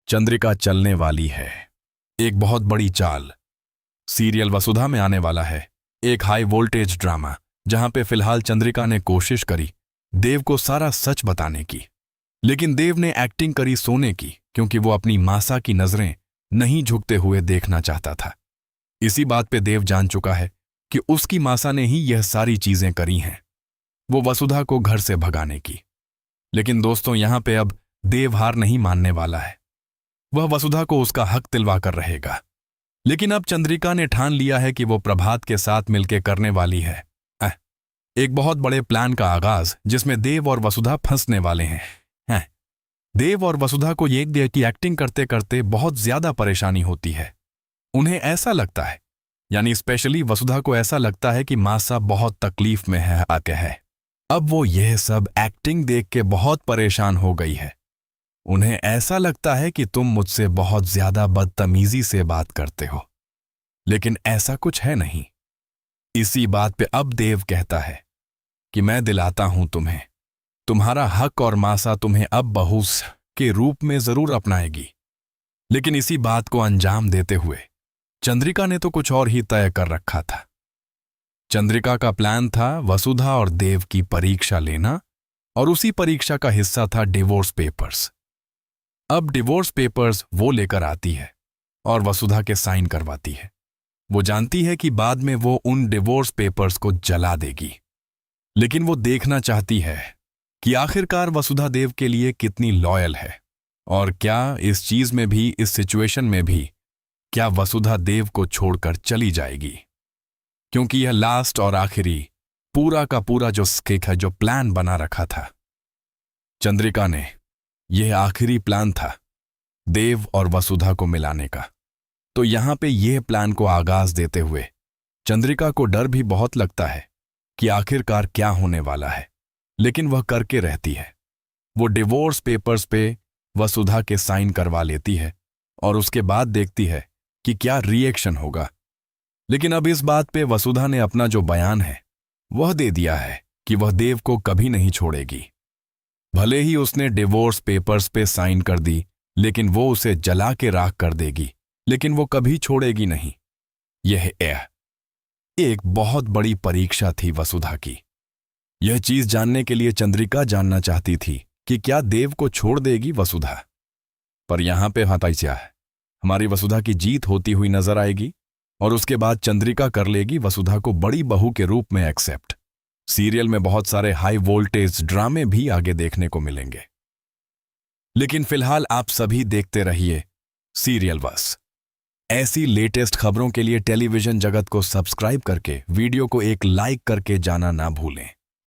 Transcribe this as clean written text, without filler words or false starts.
चंद्रिका चलने वाली है। एक बहुत बड़ी चाल। सीरियल वसुधा में आने वाला है एक हाई वोल्टेज ड्रामा, जहां पे फिलहाल चंद्रिका ने कोशिश करी देव को सारा सच बताने की, लेकिन देव ने एक्टिंग करी सोने की, क्योंकि वो अपनी मासा की नजरें नहीं झुकते हुए देखना चाहता था। इसी बात पे देव जान चुका है कि उसकी मासा ने ही यह सारी चीजें करी हैं, वो वसुधा को घर से भगाने की। लेकिन दोस्तों, यहां पे अब देव हार नहीं मानने वाला है। वह वसुधा को उसका हक दिलवा कर रहेगा। लेकिन अब चंद्रिका ने ठान लिया है कि वो प्रभात के साथ मिलकर करने वाली है एक बहुत बड़े प्लान का आगाज, जिसमें देव और वसुधा फंसने वाले हैं। देव और वसुधा को एक डे की एक्टिंग करते करते बहुत ज्यादा परेशानी होती है। उन्हें ऐसा लगता है, यानी स्पेशली वसुधा को ऐसा लगता है कि मासा बहुत तकलीफ में है आके है। अब वो यह सब एक्टिंग देख के बहुत परेशान हो गई है। उन्हें ऐसा लगता है कि तुम मुझसे बहुत ज्यादा बदतमीजी से बात करते हो, लेकिन ऐसा कुछ है नहीं। इसी बात पे अब देव कहता है कि मैं दिलाता हूं तुम्हें तुम्हारा हक, और मासा तुम्हें अब बहू के रूप में जरूर अपनाएगी। लेकिन इसी बात को अंजाम देते हुए चंद्रिका ने तो कुछ और ही तय कर रखा था। चंद्रिका का प्लान था वसुधा और देव की परीक्षा लेना, और उसी परीक्षा का हिस्सा था डिवोर्स पेपर्स। अब डिवोर्स पेपर्स वो लेकर आती है और वसुधा के साइन करवाती है। वो जानती है कि बाद में वो उन डिवोर्स पेपर्स को जला देगी, लेकिन वो देखना चाहती है कि आखिरकार वसुधा देव के लिए कितनी लॉयल है, और क्या इस चीज में भी, इस सिचुएशन में भी, क्या वसुधा देव को छोड़कर चली जाएगी। क्योंकि यह लास्ट और आखिरी पूरा का पूरा जो स्केक है, जो प्लान बना रखा था चंद्रिका ने, यह आखिरी प्लान था देव और वसुधा को मिलाने का। तो यहां पे यह प्लान को आगाज देते हुए चंद्रिका को डर भी बहुत लगता है कि आखिरकार क्या होने वाला है, लेकिन वह करके रहती है। वो डिवोर्स पेपर्स पे वसुधा के साइन करवा लेती है और उसके बाद देखती है कि क्या रिएक्शन होगा। लेकिन अब इस बात पे वसुधा ने अपना जो बयान है वह दे दिया है कि वह देव को कभी नहीं छोड़ेगी। भले ही उसने डिवोर्स पेपर्स पे साइन कर दी, लेकिन वो उसे जला के राख कर देगी, लेकिन वो कभी छोड़ेगी नहीं। यह एक बहुत बड़ी परीक्षा थी वसुधा की। यह चीज जानने के लिए चंद्रिका जानना चाहती थी कि क्या देव को छोड़ देगी वसुधा। पर यहां पे हताइचा है, हमारी वसुधा की जीत होती हुई नजर आएगी, और उसके बाद चंद्रिका कर लेगी वसुधा को बड़ी बहू के रूप में एक्सेप्ट। सीरियल में बहुत सारे हाई वोल्टेज ड्रामे भी आगे देखने को मिलेंगे, लेकिन फिलहाल आप सभी देखते रहिए सीरियल बस। ऐसी लेटेस्ट खबरों के लिए टेलीविजन जगत को सब्सक्राइब करके वीडियो को एक लाइक करके जाना ना भूलें।